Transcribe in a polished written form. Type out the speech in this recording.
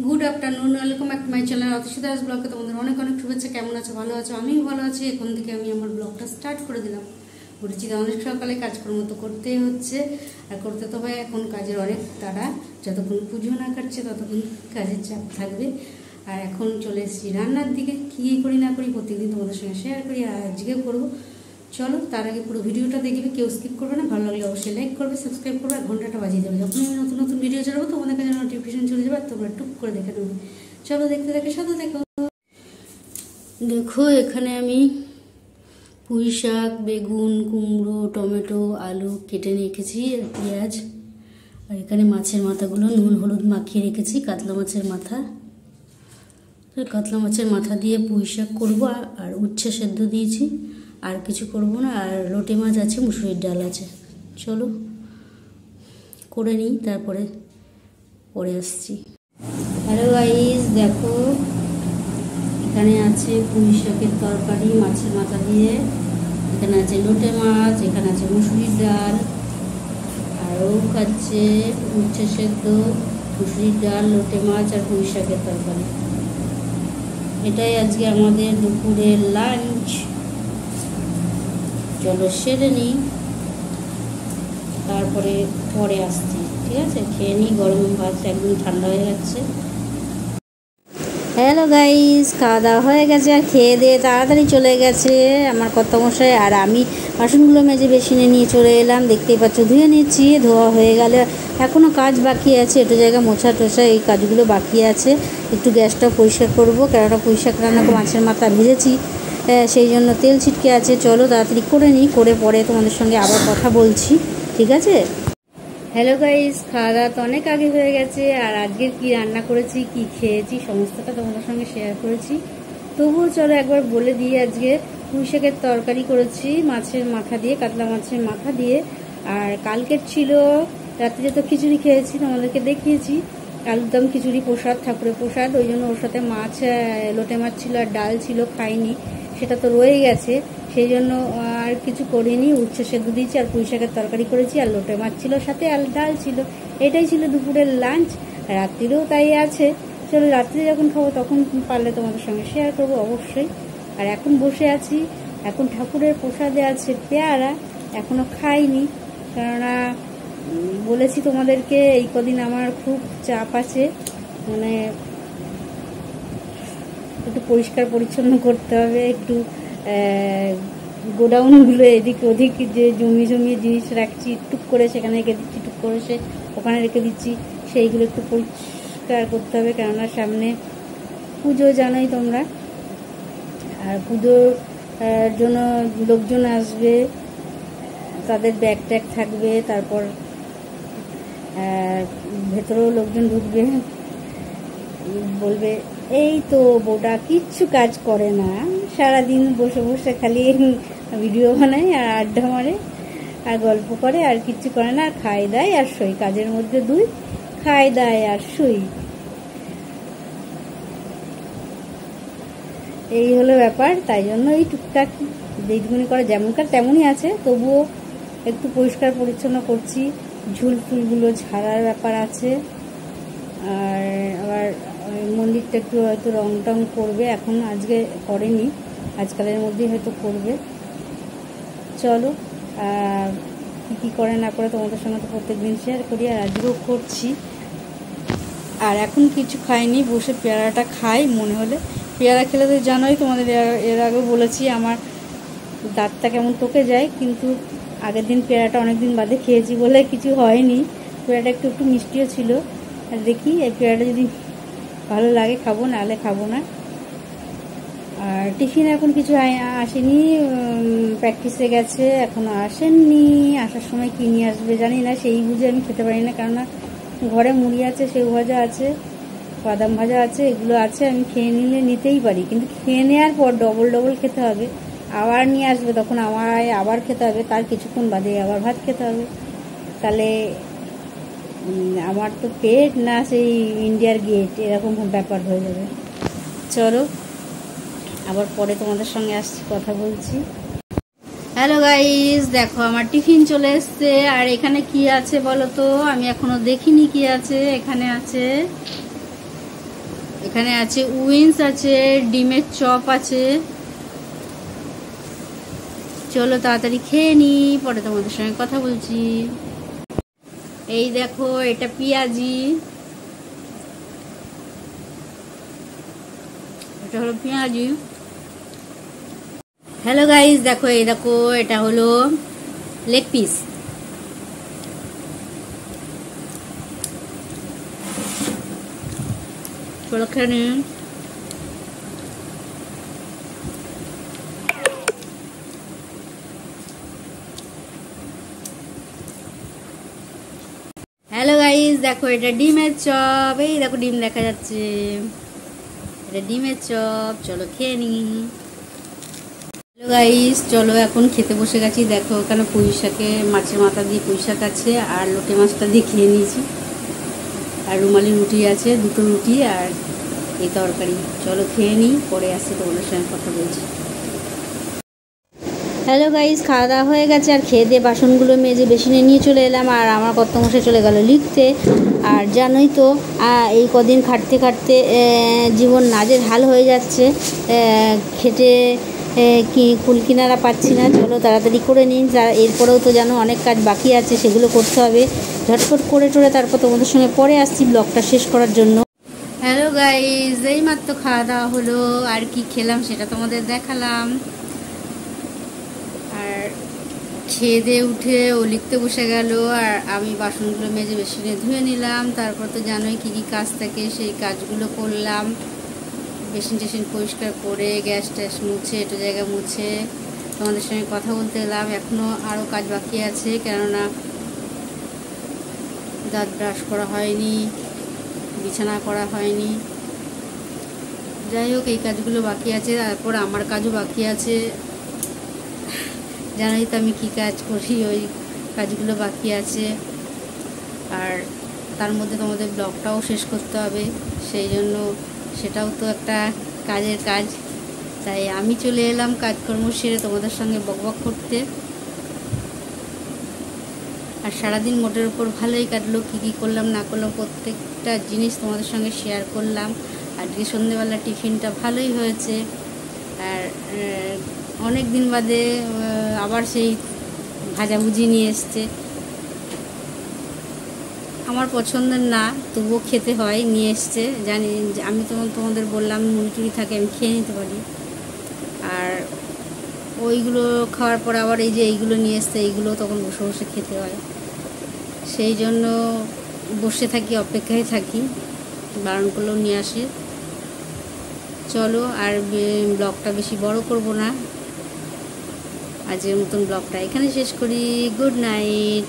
Good afternoon, welcome back to my channel Atishi Das ব্লগে তোমাদের অনেক অনেক শুভেচ্ছা। কেমন আছো? ভালো আছো? আমিও ভালো আছি। এখন থেকে আমি আমার ব্লগটা স্টার্ট করে দিলাম। উঠেছি অনেক সকালে, কাজকর্ম তো করতেই হচ্ছে, আর করতে তো হয়। এখন কাজের অনেক তাড়া, যতক্ষণ পুজো না কাটছে ততক্ষণ কাজের চাপ থাকবে। আর এখন চলে এসেছি রান্নার দিকে। কী করি না করি প্রত্যেকদিন তোমাদের সঙ্গে শেয়ার করি, আর আজকেও করবো। চলো, তার আগে পুরো ভিডিওটা দেখবে, কেউ স্কিপ করবে না। ভালো লাগলে অবশ্যই লাইক করবে, সাবস্ক্রাইব করবে, আর ঘন্টাটা বাজিয়ে দেবে। যখন আমি নতুন নতুন ভিডিও ছাড়বো তোমাদের কাছে নোটিফিকেশন চলে যাবে, আর তোমরা টুক করে দেখে নেবে। চলো, দেখতে দেখে সাথে দেখো। দেখো, এখানে আমি পুঁই শাক, বেগুন, কুমড়ো, টমেটো, আলু কেটে রেখেছি, আর পেঁয়াজ। আর এখানে মাছের মাথাগুলো নুন হলুদ মাখিয়ে রেখেছি, কাতলা মাছের মাথা। কাতলা মাছের মাথা দিয়ে পুঁই শাক করবো, আর উচ্ছে সেদ্ধ দিয়েছি। আর কিছু করব না। আর লোটে মাছ আছে, মুসুরির ডাল আছে। চলো করে নিই, তারপরে পরে আসছি। হ্যালো গাইস, দেখো এখানে আছে পুঁই শাকের তরকারি মাছের মাথা দিয়ে, এখানে আছে লোটে মাছ, এখানে আছে মুসুরির ডাল, আরও খাচ্ছে উচ্ছে সেদ্ধ, মুসুরির ডাল, লোটে মাছ আর পুঁই শাকের তরকারি। এটাই আজকে আমাদের দুপুরের লাঞ্চ। চলো সেরে নিই, তারপরে পরে আসছি। ঠিক আছে, খেয়ে নিই। গরম ভাত একদম ঠান্ডা হয়ে যাচ্ছে। হ্যালো গাইস, খাওয়া দাওয়া হয়ে গেছে, আর খেয়ে দিয়ে তাড়াতাড়ি চলে গেছে আমার কর্তামশাই। আর আমি বাসনগুলো মেজে বেসিনে নিয়ে চলে এলাম। দেখতেই পাচ্ছ, ধুয়ে নিচ্ছি। ধোয়া হয়ে গেলে এখনও কাজ বাকি আছে, একটু জায়গা মোছা টোছা, এই কাজগুলো বাকি আছে। একটু গ্যাসটা পরিষ্কার করবো, কেননা পুঁই শাক রান্না করে মাছের মাথা ভেজেছি, সেই জন্য তেল ছিটকে আছে। চলো তাড়াতাড়ি করে নিই, করে পরে তোমাদের সঙ্গে আবার কথা বলছি। ঠিক আছে। হ্যালো গাইস, খাওয়া দাওয়া তো অনেক আগে হয়ে গেছে, আর আজকে কি রান্না করেছি, কি খেয়েছি, সমস্তটা তোমাদের সঙ্গে শেয়ার করেছি। তবুও চলো একবার বলে দিয়ে, আজকে পুঁই শাকের তরকারি করেছি মাছের মাথা দিয়ে, কাতলা মাছের মাথা দিয়ে। আর কালকের ছিল রাত্রিতে তো খিচুড়ি খেয়েছি, তোমাদেরকে দেখিয়েছি। আলুর দম খিচুড়ি, প্রসাদ, ঠাকুরের প্রসাদ। ওই জন্য ওর সাথে মাছ, লোটে মাছ ছিল, আর ডাল ছিল, খাইনি, সেটা তো রয়ে গেছে। সেই জন্য আর কিছু করিনি। উচ্ছে সেদ্ধ দিয়েছি, আর পুঁই শাকের তরকারি করেছি, আর লোটে মাছ ছিল সাথে, আর ডাল ছিল। এটাই ছিল দুপুরের লাঞ্চ। রাত্রিরেও তাই আছে। চলো, রাত্রে যখন খাবো তখন পারলে তোমাদের সঙ্গে শেয়ার করবো অবশ্যই। আর এখন বসে আছি, এখন ঠাকুরের প্রসাদে আছে পেয়ারা, এখনও খাইনি, কেননা বলেছি তোমাদেরকে এই কদিন আমার খুব চাপ আছে, মানে একটু পরিষ্কার পরিচ্ছন্ন করতে হবে, একটু গোডাউনগুলো এদিক ওদিক যে জমিয়ে জিনিস রাখছি, টুক করে সেখানে রেখে দিচ্ছি, টুক করে সে ওখানে রেখে দিচ্ছি, সেইগুলো একটু পরিষ্কার করতে হবে। কেননা সামনে পুজো, জানোই তোমরা। আর পুজোর জন্য লোকজন আসবে, তাদের ব্যাগ ট্যাগ থাকবে, তারপর ভেতরেও লোকজন ঢুকবে, বলবে এই তো বউটা কিচ্ছু কাজ করে না, সারাদিন বসে বসে খালি ভিডিও বানায় আর আড্ডা মারে আর গল্প করে, আর কিচ্ছু করে না, আর খায় দায় আর শুই। কাজের মধ্যে দুই, খায় দায় আর শুই, এই হলো ব্যাপার। তাই জন্য এই টুকটাক যেইটুকুনি করে, যেমনকার তেমনই আছে, তবুও একটু পরিষ্কার পরিচ্ছন্ন করছি। ঝুল ফুলগুলো ঝাড়ার ব্যাপার আছে। আর আবার মন্দিরটা একটু হয়তো রং টং করবে, এখন আজকে করেনি, আজকালের মধ্যেই হয়তো করবে। চলো, কী করে না করে তোমাদের সঙ্গে তো প্রত্যেকদিন শেয়ার করি, আর আজকেও করছি। আর এখন কিছু খাইনি, বসে পেয়ারাটা খাই মনে হলে। পেয়ারা খেলে তো জানোই, তোমাদের এর আগেও বলেছি আমার দাঁতটা কেমন টকে যায়, কিন্তু আগের দিন পেয়ারাটা অনেক দিন বাদে খেয়েছি বলে কিছু হয়নি। পেয়ারাটা একটু একটু মিষ্টিও ছিল। আর দেখি এই পেয়ারাটা যদি ভালো লাগে খাবো, নাহলে খাবো না। আর টিফিনে এখন কিছু আসেনি, প্র্যাকটিসে গেছে, এখনও আসেননি। আসার সময় কী নিয়ে আসবে জানি না, সেই বুঝে আমি খেতে পারি না। কেননা ঘরে মুড়ি আছে, সেউ ভাজা আছে, বাদাম ভাজা আছে, এগুলো আছে, আমি খেয়ে নিতেই পারি, কিন্তু খেয়ে নেওয়ার পর ডবল খেতে হবে। আবার নিয়ে আসবে, তখন আবার খেতে হবে, তার কিছুক্ষণ বাদে আবার ভাত খেতে হবে। তাহলে আমার তো পেট না সেই ইন্ডিয়ার গেট, এরকম ব্যাপার হয়ে যাবে। চলো, আবার পরে তোমাদের সঙ্গে আসছি, কথা বলছি। হ্যালো গাইস, দেখো আমার টিফিন চলে এসছে। আর এখানে কি আছে বলো তো, আমি এখনো দেখিনি কি আছে। এখানে আছে এখানে আছে উইন্স আছে, ডিমের চপ আছে। চলো তাড়াতাড়ি খেয়ে নি, পরে তোমাদের সঙ্গে কথা বলছি। এই দেখো এটা পেঁয়াজি, এটা হলো পেঁয়াজি। হ্যালো গাইস, দেখো এই দেখো এটা হলো লেগ পিস। চলো খেয়ে নিন। হ্যালো গাইস, দেখো এটা ডিমের চপ। এই দেখো ডিম দেখা যাচ্ছে, এটা ডিমের চপ। চলো খেয়ে নি। হ্যালো গাইস, চলো এখন খেতে বসে গেছি। দেখো ওখানে পুঁই শাকে মাছের মাথা দিয়ে পুঁই শাক আছে, আর লোটে মাছটা দিয়ে খেয়ে নিয়েছি, আর রুমালি রুটি আছে, দুটো রুটি আর এই তরকারি। চলো খেয়ে নিই, পরে আসছি তোমাদের সঙ্গে কথা বলছি। হ্যালো গাইস, খাওয়া দাওয়া হয়ে গেছে, আর খেয়ে দিয়ে বাসনগুলো মেজে বেসিনে নিয়ে চলে এলাম, আর আমার কর্তামশাই চলে গেল লিখতে। আর জানোই তো এই কদিন খাটতে খাটতে জীবন নাজের হাল হয়ে যাচ্ছে, খেটে কি কুল কিনারা পাচ্ছি না। চলো তাড়াতাড়ি করে নিন, এরপরেও তো জানো অনেক কাজ বাকি আছে, সেগুলো করতে হবে। ঝটফট করে টোরে তারপর তোমাদের সঙ্গে পরে আসছি ব্লগটা শেষ করার জন্য। হ্যালো গাইস, এই মাত্র খাওয়া দাওয়া হলো, আর কি খেলাম সেটা তোমাদের দেখালাম। আর খেয়ে দিয়ে উঠে ও লিখতে বসে গেল, আর আমি বাসনগুলো মেজে বেসিনে ধুয়ে নিলাম। তারপর তো জানোই কী কী কাজ থাকে, সেই কাজগুলো করলাম। বেসিন টেসিন পরিষ্কার করে গ্যাস ট্যাস মুছে, একটু জায়গা মুছে তোমাদের সঙ্গে কথা বলতে এলাম। এখনও আরও কাজ বাকি আছে, কেননা দাঁত ব্রাশ করা হয়নি, বিছানা করা হয়নি। যাই হোক, এই কাজগুলো বাকি আছে। তারপর আমার কাজও বাকি আছে, জানোই তো আমি কী কাজ করি, ওই কাজগুলো বাকি আছে। আর তার মধ্যে তোমাদের ব্লগটাও শেষ করতে হবে, সেই জন্য সেটাও তো একটা কাজের কাজ। তাই আমি চলে এলাম কাজকর্ম সেরে তোমাদের সঙ্গে বকবক করতে। আর সারাদিন মোটের উপর ভালোই কাটলো, কী কী করলাম না করলাম প্রত্যেকটা জিনিস তোমাদের সঙ্গে শেয়ার করলাম। আজকে সন্ধ্যেবেলা টিফিনটা ভালোই হয়েছে, আর অনেক দিন বাদে আবার সেই ভাজাভুজি নিয়ে এসছে। আমার পছন্দের না, তবুও খেতে হয়, নিয়ে এসছে। জানি আমি তোমাদের বললাম মুড়ি টুড়ি থাকে, আমি খেয়ে নিতে পারি। আর ওইগুলো খাওয়ার পর আবার এই যে এইগুলো নিয়ে এসছে, এইগুলো তখন বসে বসে খেতে হয়, সেই জন্য বসে থাকি, অপেক্ষায় থাকি, বারণ করলেও নিয়ে আসে। চলো আর ব্লগটা বেশি বড় করব না, আজকের মতন ব্লগটা এখানে শেষ করি। Good night.